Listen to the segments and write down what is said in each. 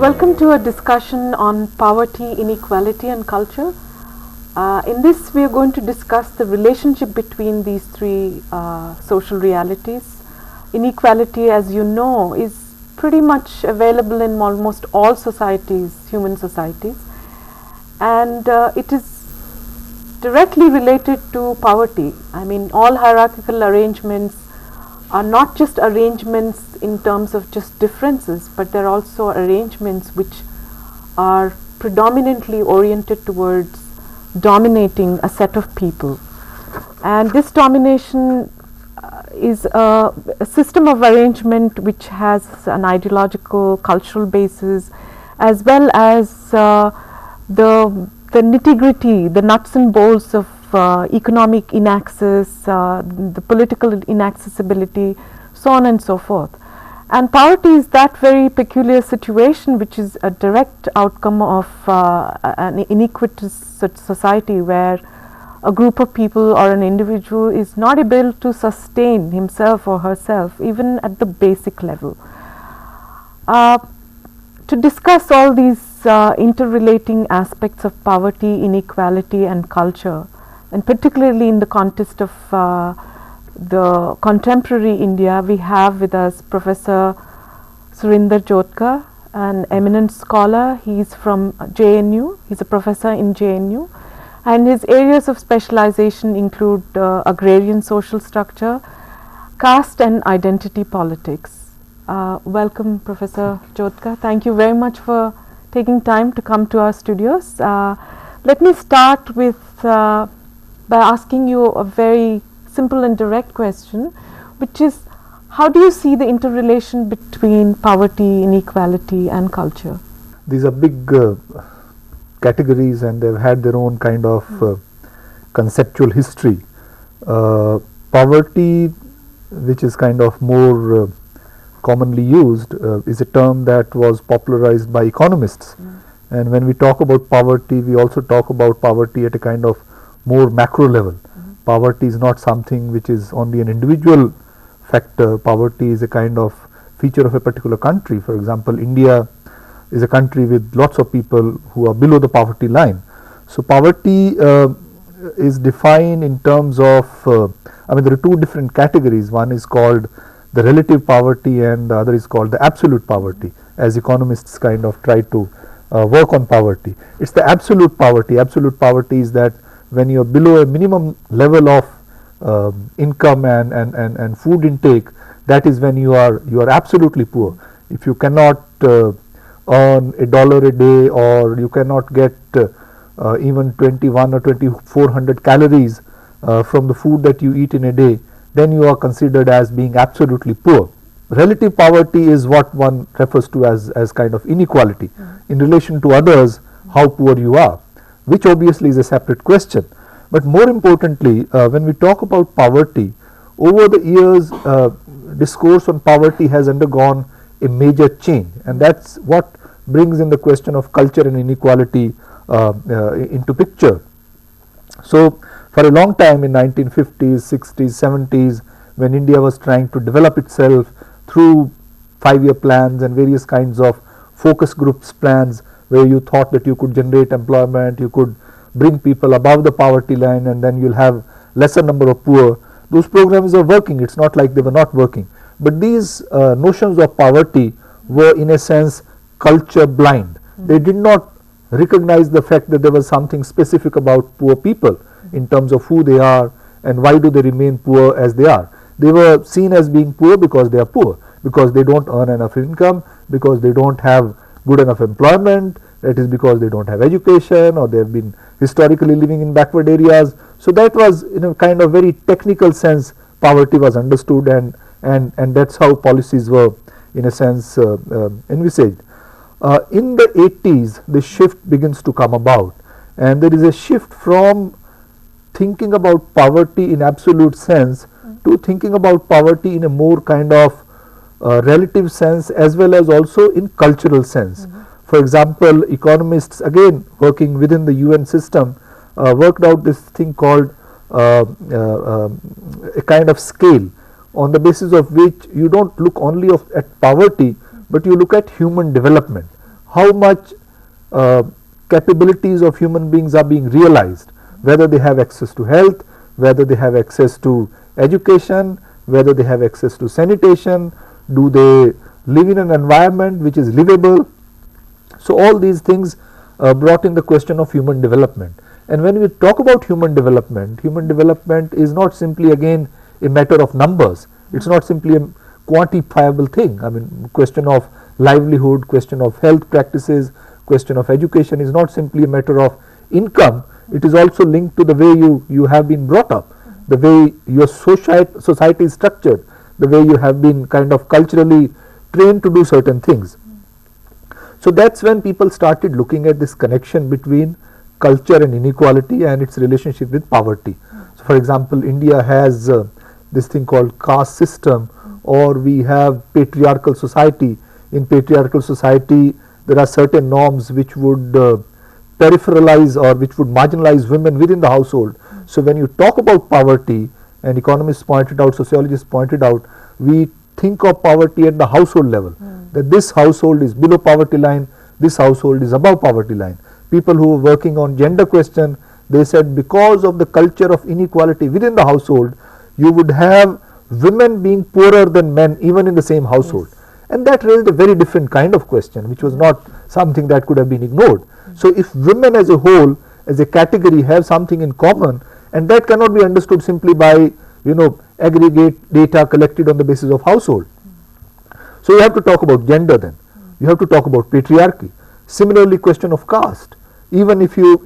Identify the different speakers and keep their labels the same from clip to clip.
Speaker 1: Welcome to a discussion on poverty, inequality and culture. In this we are going to discuss the relationship between these three social realities. Inequality, as you know, is pretty much available in almost all societies, human societies, and it is directly related to poverty. I mean, all hierarchical arrangements are not just arrangements in terms of just differences, but they're also arrangements which are predominantly oriented towards dominating a set of people. And this domination is a system of arrangement which has an ideological, cultural basis, as well as the nitty-gritty, the nuts and bolts of economic inaccess, the political inaccessibility, so on and so forth. And poverty is that very peculiar situation which is a direct outcome of an iniquitous society where a group of people or an individual is not able to sustain himself or herself even at the basic level. To discuss all these interrelating aspects of poverty, inequality and culture, and particularly in the context of the contemporary India, we have with us Professor Surinder Jotka, an eminent scholar. He is from JNU, he is a professor in JNU, and his areas of specialization include agrarian social structure, caste and identity politics. Welcome, Professor Jotka. Thank you very much for taking time to come to our studios. Let me start with by asking you a very simple and direct question, which is, how do you see the interrelation between poverty, inequality and culture?
Speaker 2: These are big categories and they've had their own kind of conceptual history. Poverty, which is kind of more commonly used, is a term that was popularized by economists. And when we talk about poverty, we also talk about poverty at a kind of more macro level. Poverty is not something which is only an individual factor. Poverty is a kind of feature of a particular country. For example, India is a country with lots of people who are below the poverty line. So poverty is defined in terms of, I mean, there are two different categories. One is called the relative poverty and the other is called the absolute poverty, as economists kind of try to work on poverty. It's the absolute poverty. Absolute poverty is that when you are below a minimum level of income and food intake, that is when you are absolutely poor. If you cannot earn $1 a day, or you cannot get even 21 or 2400 calories from the food that you eat in a day, then you are considered as being absolutely poor. Relative poverty is what one refers to as kind of inequality in relation to others, how poor you are, which obviously is a separate question. But more importantly, when we talk about poverty, over the years discourse on poverty has undergone a major change, and that's what brings in the question of culture and inequality into picture. So for a long time in 1950s, 60s, 70s, when India was trying to develop itself through 5-year plans and various kinds of focus groups plans, where you thought that you could generate employment, you could bring people above the poverty line, and then you'll have lesser number of poor. Those programs are working. It's not like they were not working. But these notions of poverty were in a sense culture blind. They did not recognize the fact that there was something specific about poor people in terms of who they are and why do they remain poor as they are. They were seen as being poor because they are poor, because they don't earn enough income, because they don't have good enough employment, that is because they don't have education, or they have been historically living in backward areas. So that was, in a kind of very technical sense, poverty was understood, and that's how policies were in a sense envisaged. In the 80s, the shift begins to come about, and there is a shift from thinking about poverty in absolute sense to thinking about poverty in a more kind of relative sense, as well as also in cultural sense. For example, economists, again working within the UN system, worked out this thing called a kind of scale, on the basis of which you don't look only at poverty, but you look at human development. how much capabilities of human beings are being realized, whether they have access to health, whether they have access to education, whether they have access to sanitation, do they live in an environment which is livable. So all these things brought in the question of human development. And when we talk about human development is not simply again a matter of numbers. It's not simply a quantifiable thing. I mean, question of livelihood, question of health practices, question of education is not simply a matter of income. It is also linked to the way you have been brought up, the way your society is structured, the way you have been kind of culturally trained to do certain things. So that's when people started looking at this connection between culture and inequality and its relationship with poverty. So for example, India has this thing called caste system, or we have patriarchal society. In patriarchal society, there are certain norms which would peripheralize or which would marginalize women within the household. So when you talk about poverty, and economists pointed out, sociologists pointed out, we think of poverty at the household level, that this household is below poverty line, this household is above poverty line. People who were working on gender question, they said because of the culture of inequality within the household, you would have women being poorer than men even in the same household. Yes. And that raised a very different kind of question, which was not something that could have been ignored. So if women as a whole, as a category, have something in common, and that cannot be understood simply by aggregate data collected on the basis of household. So you have to talk about gender then. You have to talk about patriarchy. Similarly, question of caste. Even if you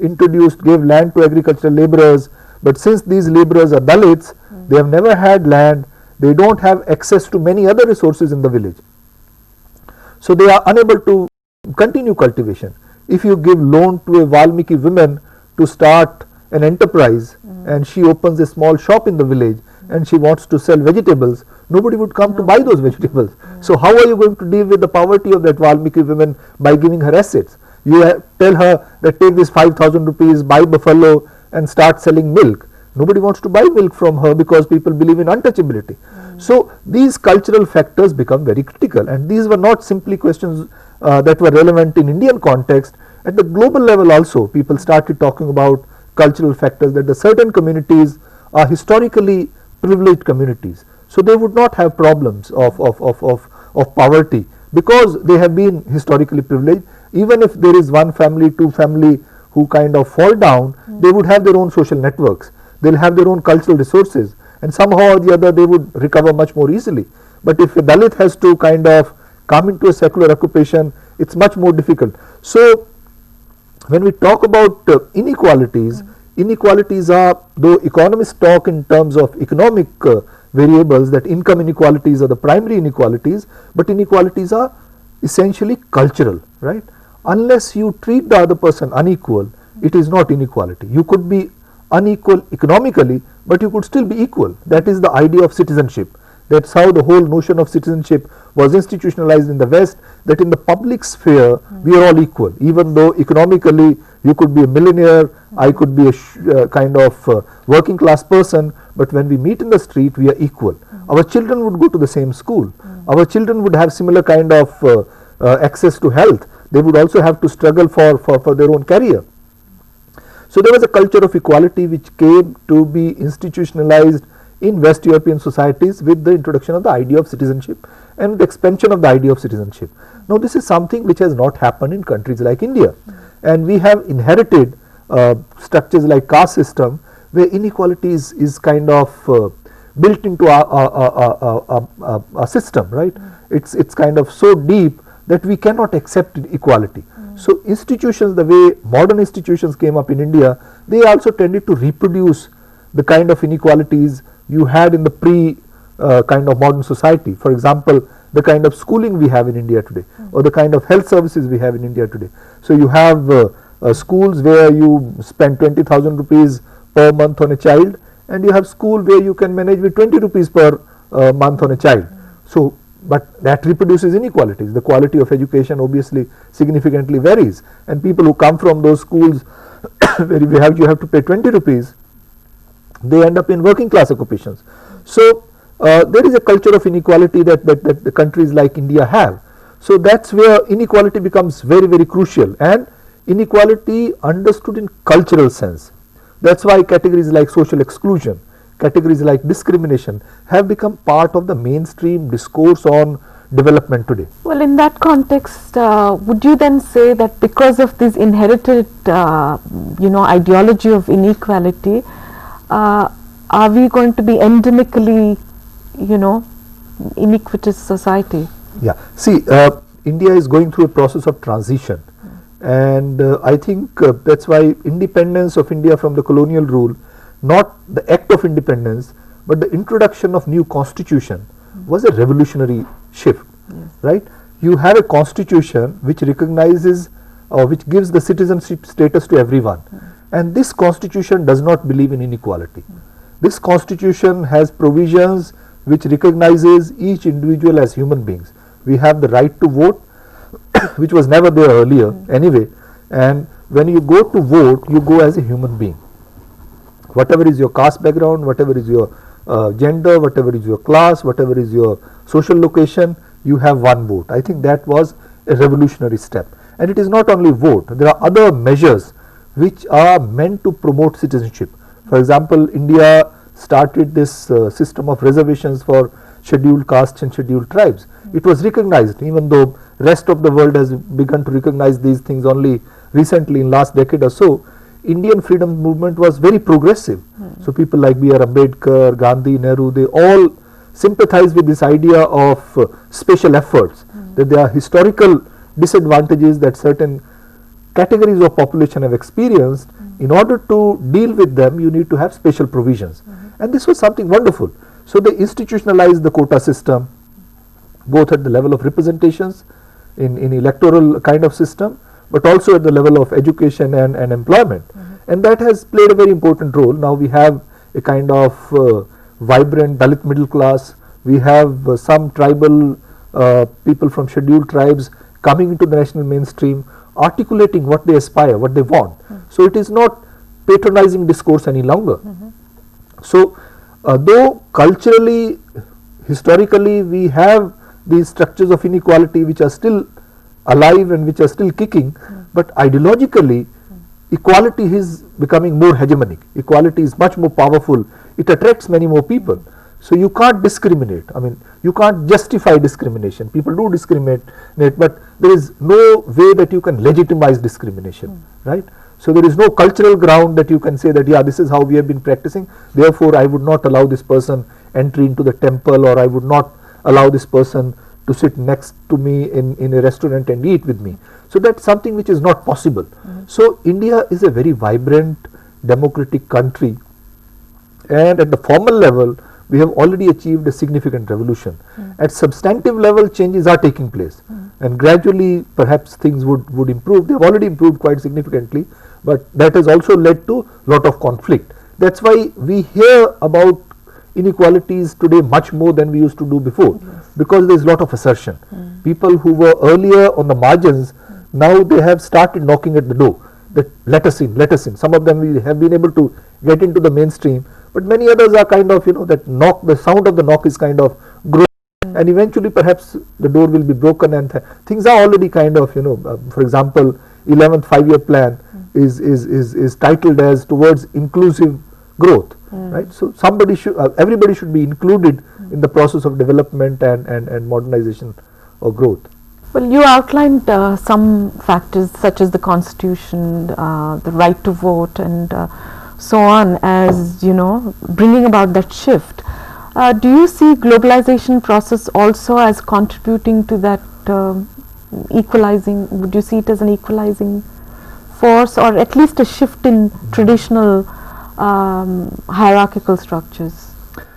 Speaker 2: gave land to agricultural laborers, but since these laborers are Dalits, they have never had land, they don't have access to many other resources in the village. So they are unable to continue cultivation. If you give loan to a Valmiki woman to start an enterprise, and she opens a small shop in the village and she wants to sell vegetables, nobody would come to buy those vegetables. So how are you going to deal with the poverty of that Valmiki woman by giving her assets? You tell her that take this 5,000 rupees, buy buffalo and start selling milk. Nobody wants to buy milk from her because people believe in untouchability. So these cultural factors become very critical, and these were not simply questions that were relevant in Indian context. At the global level also, people started talking about cultural factors, that the certain communities are historically privileged communities. So they would not have problems of poverty because they have been historically privileged. Even if there is one family, two family who kind of fall down, they would have their own social networks, they will have their own cultural resources, and somehow or the other they would recover much more easily. But if a Dalit has to kind of come into a secular occupation, it's much more difficult. So when we talk about inequalities, inequalities are, though economists talk in terms of economic variables, that income inequalities are the primary inequalities, but inequalities are essentially cultural, right? Unless you treat the other person unequal, it is not inequality. You could be unequal economically, but you could still be equal. That is the idea of citizenship. That's how the whole notion of citizenship was institutionalized in the West, that in the public sphere we are all equal. Even though economically you could be a millionaire, I could be a kind of working class person, but when we meet in the street we are equal. Our children would go to the same school. Our children would have similar kind of access to health. They would also have to struggle for their own career. So there was a culture of equality which came to be institutionalized in West European societies with the introduction of the idea of citizenship and the expansion of the idea of citizenship. Now this is something which has not happened in countries like India, and we have inherited structures like caste system where inequality is kind of built into a system, right? It's kind of so deep that we cannot accept equality. So institutions, the way modern institutions came up in India, they also tended to reproduce the kind of inequalities you had in the pre kind of modern society. For example, the kind of schooling we have in India today, or the kind of health services we have in India today. So you have schools where you spend 20,000 rupees per month on a child, and you have school where you can manage with 20 rupees per month on a child. So but that reproduces inequalities. The quality of education obviously significantly varies, and people who come from those schools where you have to pay 20 rupees, they end up in working class occupations. So there is a culture of inequality that the countries like India have. So that's where inequality becomes very, very crucial, and inequality understood in cultural sense. That's why categories like social exclusion, categories like discrimination have become part of the mainstream discourse on development today.
Speaker 1: Well, in that context, would you then say that because of this inherited, ideology of inequality, are we going to be endemically, iniquitous society?
Speaker 2: Yeah. See, India is going through a process of transition, and I think that's why independence of India from the colonial rule, not the act of independence, but the introduction of new constitution was a revolutionary shift, right? You have a constitution which recognizes or which gives the citizenship status to everyone, and this constitution does not believe in inequality. This constitution has provisions which recognizes each individual as human beings. We have the right to vote, which was never there earlier anyway, and when you go to vote, you go as a human being. Whatever is your caste background, whatever is your gender, whatever is your class, whatever is your social location, you have one vote. I think that was a revolutionary step. And it is not only vote, there are other measures which are meant to promote citizenship. For example, India started this system of reservations for scheduled castes and scheduled tribes. It was recognized, even though rest of the world has begun to recognize these things only recently in last decade or so. Indian freedom movement was very progressive. So people like B.R. Ambedkar, Gandhi, Nehru, they all sympathize with this idea of special efforts, that there are historical disadvantages that certain categories of population have experienced. In order to deal with them, you need to have special provisions. And this was something wonderful. So they institutionalized the quota system, both at the level of representations in electoral kind of system, but also at the level of education and employment. And that has played a very important role. Now we have a kind of vibrant Dalit middle class. We have some tribal people from scheduled tribes coming into the national mainstream, articulating what they aspire, what they want. So it is not patronizing discourse any longer. So though culturally, historically, we have these structures of inequality which are still alive and which are still kicking, but ideologically equality is becoming more hegemonic. Equality is much more powerful. It attracts many more people. So you can't discriminate. I mean, you can't justify discrimination. People do discriminate, but there is no way that you can legitimize discrimination, right? So there is no cultural ground that you can say that, yeah, this is how we have been practicing, therefore I would not allow this person entry into the temple, or I would not allow this person to sit next to me in a restaurant and eat with me. So that's something which is not possible. So India is a very vibrant democratic country, and at the formal level we have already achieved a significant revolution. At substantive level, changes are taking place, and gradually perhaps things would improve. They have already improved quite significantly, but that has also led to lot of conflict. That's why we hear about inequalities today much more than we used to do before, because there is lot of assertion. People who were earlier on the margins, now they have started knocking at the door, that let us in, let us in. Some of them we have been able to get into the mainstream, but many others are kind of, that knock, the sound of the knock is kind of growing, and eventually perhaps the door will be broken, and things are already kind of, for example, 11th 5-year plan is titled as towards inclusive growth, right? So somebody should, everybody should be included in the process of development and modernization or growth.
Speaker 1: Well, you outlined some factors such as the constitution, the right to vote, and so on, as bringing about that shift. Do you see globalization process also as contributing to that equalizing? Would you see it as an equalizing force, or at least a shift in traditional hierarchical structures?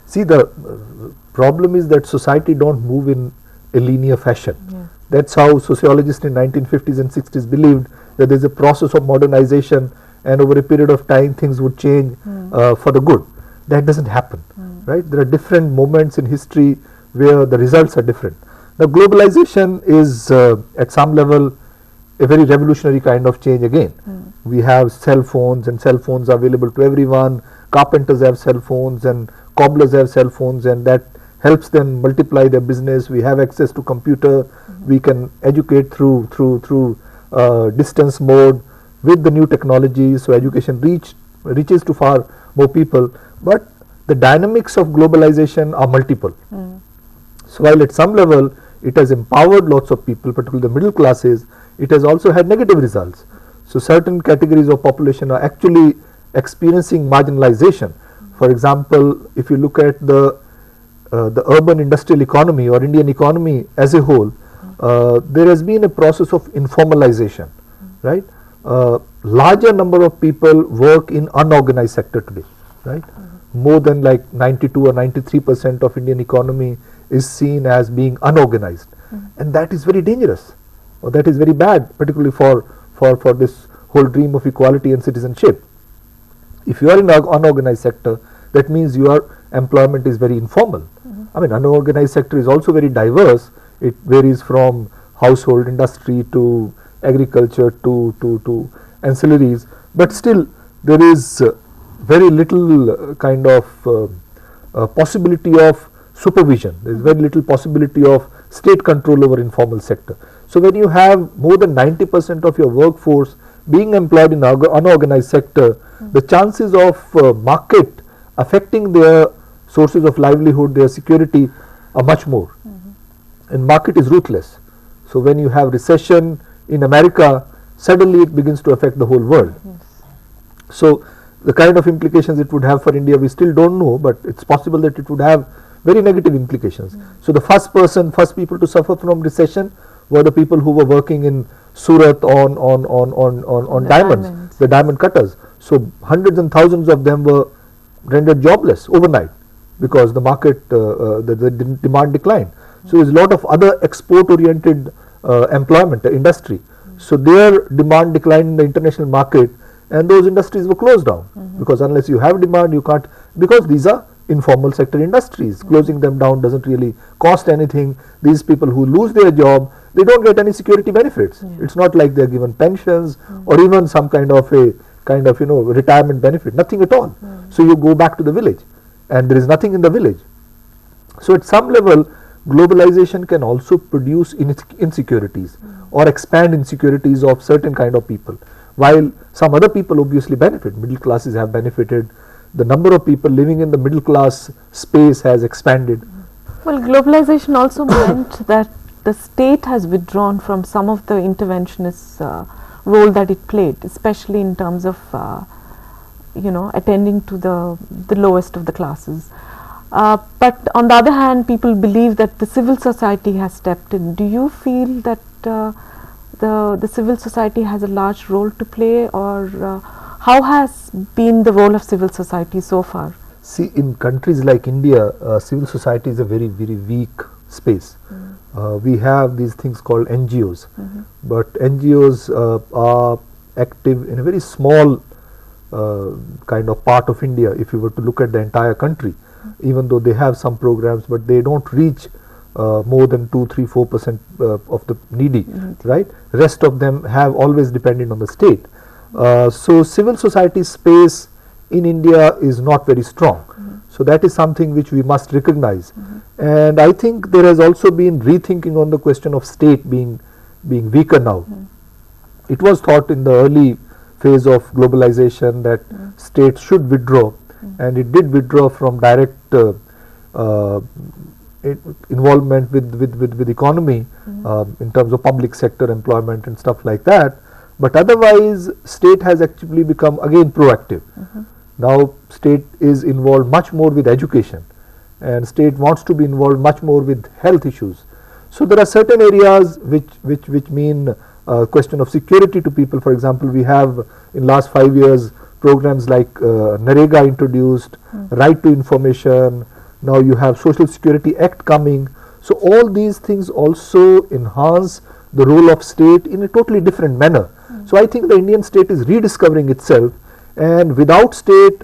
Speaker 2: See, the problem is that society don't move in a linear fashion. That's how sociologists in 1950s and 60s believed that there is a process of modernization, and over a period of time things would change for the good. That doesn't happen, right? There are different moments in history where the results are different. Now globalization is at some level a very revolutionary kind of change again. We have cell phones, and cell phones are available to everyone. Carpenters have cell phones, and cobblers have cell phones, and that helps them multiply their business. We have access to computer. We can educate through distance mode with the new technology. So education reaches to far more people. But the dynamics of globalization are multiple. So while at some level it has empowered lots of people, particularly the middle classes, it has also had negative results. So certain categories of population are actually experiencing marginalization. For example, if you look at the urban industrial economy or Indian economy as a whole, there has been a process of informalization, right? Larger number of people work in unorganized sector today, right? More than like 92 or 93% of Indian economy is seen as being unorganized, and that is very dangerous, or that is very bad, particularly for this whole dream of equality and citizenship. If you are in an unorganized sector, that means your employment is very informal. I mean, unorganized sector is also very diverse. It varies from household industry to agriculture to ancillaries, but still there is very little kind of possibility of supervision. There is very little possibility of state control over informal sector. So when you have more than 90% of your workforce being employed in unorganized sector, the chances of market affecting their sources of livelihood, their security, are much more. And market is ruthless. So when you have recession in America, suddenly it begins to affect the whole world. So the kind of implications it would have for India, we still don't know, but it's possible that it would have very negative implications. So the first people to suffer from recession were the people who were working in Surat on diamonds, the diamond cutters. So hundreds and thousands of them were rendered jobless overnight because the market, the demand declined. So there is a lot of other export oriented employment industry. So their demand declined in the international market, and those industries were closed down, because unless you have demand, you can't, because these are informal sector industries. Closing them down doesn't really cost anything. These people who lose their job, they don't get any security benefits. It's not like they're given pensions or even some kind of retirement benefit, nothing at all. So you go back to the village and there is nothing in the village. So at some level, globalization can also produce insecurities or expand insecurities of certain kind of people, while some other people obviously benefit. Middle classes have benefited. The number of people living in the middle class space has expanded.
Speaker 1: Well, globalization also meant that the state has withdrawn from some of the interventionist role that it played, especially in terms of attending to the lowest of the classes. But on the other hand, people believe that the civil society has stepped in. Do you feel that the civil society has a large role to play, or how has been the role of civil society so far?
Speaker 2: See, in countries like India, civil society is a very, very weak space. We have these things called NGOs, but NGOs are active in a very small kind of part of India if you were to look at the entire country, even though they have some programs, but they don't reach more than 2, 3, 4% of the needy, right? Rest of them have always depended on the state. So civil society space in India is not very strong. So that is something which we must recognize. And I think there has also been rethinking on the question of state being weaker now. It was thought in the early phase of globalization that states should withdraw, and it did withdraw from direct involvement with economy in terms of public sector employment and stuff like that. But otherwise, state has actually become again proactive. Now state is involved much more with education, and state wants to be involved much more with health issues. So there are certain areas which mean question of security to people. For example, we have in last 5 years programs like NREGA introduced, right to information. Now you have Social Security Act coming. So all these things also enhance the role of state in a totally different manner. So I think the Indian state is rediscovering itself, and without state,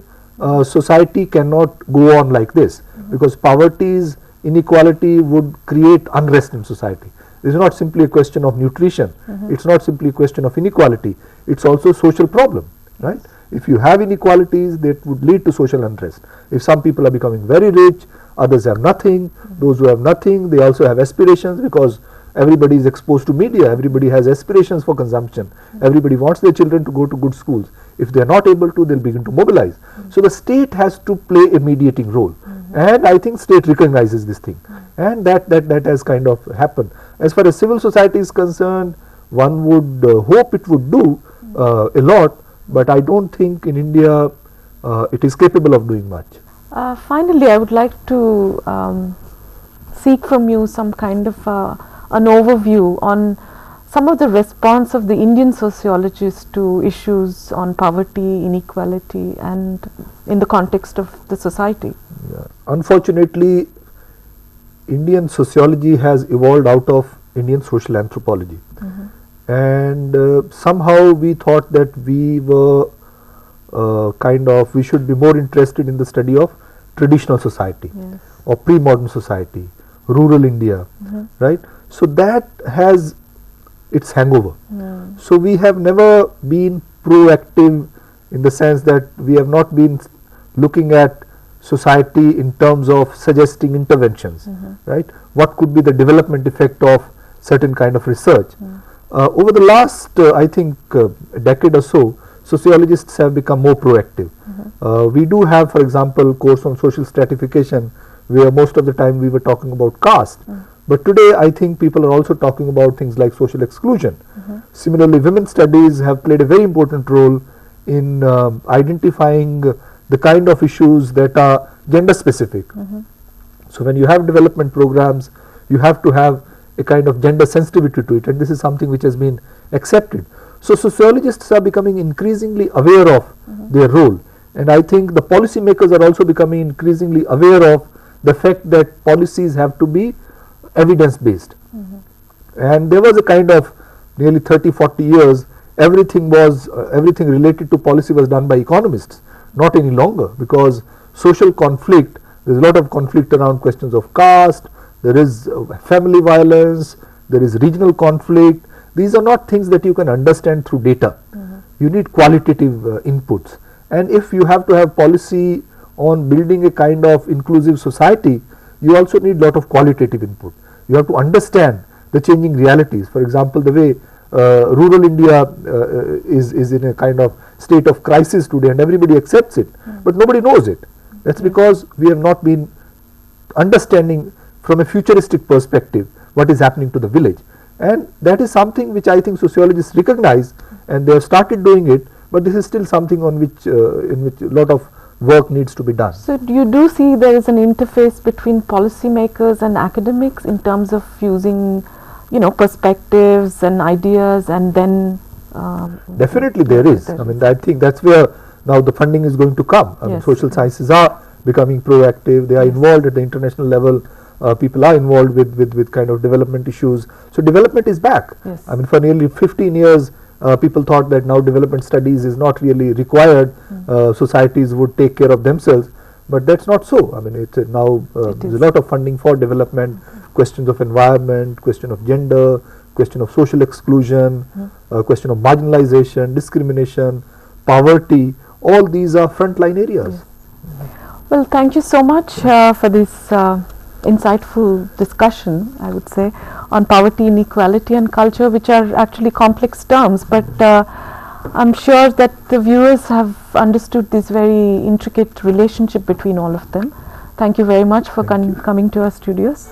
Speaker 2: society cannot go on like this, because poverty's inequality would create unrest in society. It is not simply a question of nutrition, it's not simply a question of inequality, it's also a social problem. right? If you have inequalities, that would lead to social unrest. If some people are becoming very rich, others have nothing, those who have nothing, they also have aspirations, because everybody is exposed to media, everybody has aspirations for consumption, everybody wants their children to go to good schools. If they are not able to, they'll begin to mobilize. So the state has to play a mediating role, and I think state recognizes this thing, and that has kind of happened. As far as civil society is concerned, one would hope it would do a lot, but I don't think in India it is capable of doing much.
Speaker 1: Finally, I would like to seek from you some kind of an overview on some of the response of the Indian sociologists to issues on poverty, inequality, and in the context of the society.
Speaker 2: Yeah. Unfortunately, Indian sociology has evolved out of Indian social anthropology, and somehow we thought that we were we should be more interested in the study of traditional society,
Speaker 1: Yes.
Speaker 2: or pre-modern society, rural India, right? So that has its hangover. So we have never been proactive in the sense that we have not been looking at society in terms of suggesting interventions, right? What could be the development effect of certain kind of research? Over the last, I think, a decade or so, sociologists have become more proactive. We do have, for example, course on social stratification, where most of the time we were talking about caste. But today I think people are also talking about things like social exclusion. Similarly, women's studies have played a very important role in identifying the kind of issues that are gender specific. So when you have development programs, you have to have a kind of gender sensitivity to it, and this is something which has been accepted. So sociologists are becoming increasingly aware of their role, and I think the policy makers are also becoming increasingly aware of the fact that policies have to be evidence based. And there was a kind of nearly 30-40 years, everything related to policy was done by economists, not any longer, because social conflict, there is a lot of conflict around questions of caste, there is family violence, there is regional conflict. These are not things that you can understand through data. You need qualitative inputs, and if you have to have policy on building a kind of inclusive society, you also need lot of qualitative input. You have to understand the changing realities. For example, the way rural India is in a kind of state of crisis today, and everybody accepts it, but nobody knows it. That's because we have not been understanding from a futuristic perspective what is happening to the village, and that is something which I think sociologists recognize, and they have started doing it, but this is still something on which in which a lot of work needs to be done.
Speaker 1: So you do see there is an interface between policymakers and academics in terms of using, perspectives and ideas, and then
Speaker 2: definitely there is. I mean, I think that's where now the funding is going to come. I mean, social sciences are becoming proactive, they are involved at the international level, people are involved with kind of development issues. So development is back. I mean, for nearly 15 years people thought that now development studies is not really required, societies would take care of themselves, but that's not so. I mean, it's now there's a lot of funding for development, questions of environment, question of gender, question of social exclusion, question of marginalization, discrimination, poverty, all these are frontline areas.
Speaker 1: Well, thank you so much for this insightful discussion, I would say, on poverty, inequality and culture, which are actually complex terms, but I'm sure that the viewers have understood this very intricate relationship between all of them. Thank you very much for coming to our studios.